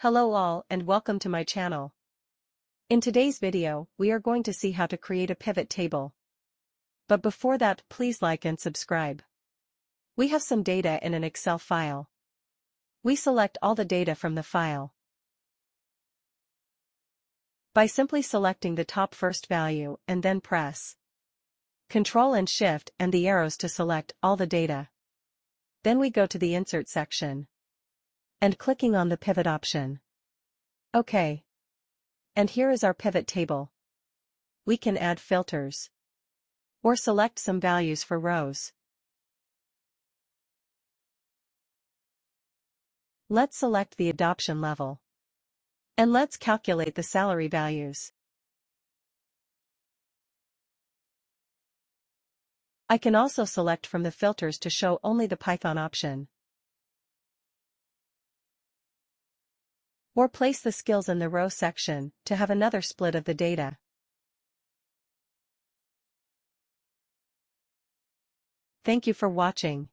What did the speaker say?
Hello all and welcome to my channel. In today's video, we are going to see how to create a pivot table. But before that, please like and subscribe. We have some data in an Excel file. We select all the data from the file. By simply selecting the top first value and then press Ctrl and Shift and the arrows to select all the data. Then we go to the Insert section and clicking on the Pivot option. OK. And here is our pivot table. We can add filters or select some values for rows. Let's select the adoption level. And let's calculate the salary values. I can also select from the filters to show only the Python option. Or place the skills in the row section to have another split of the data. Thank you for watching.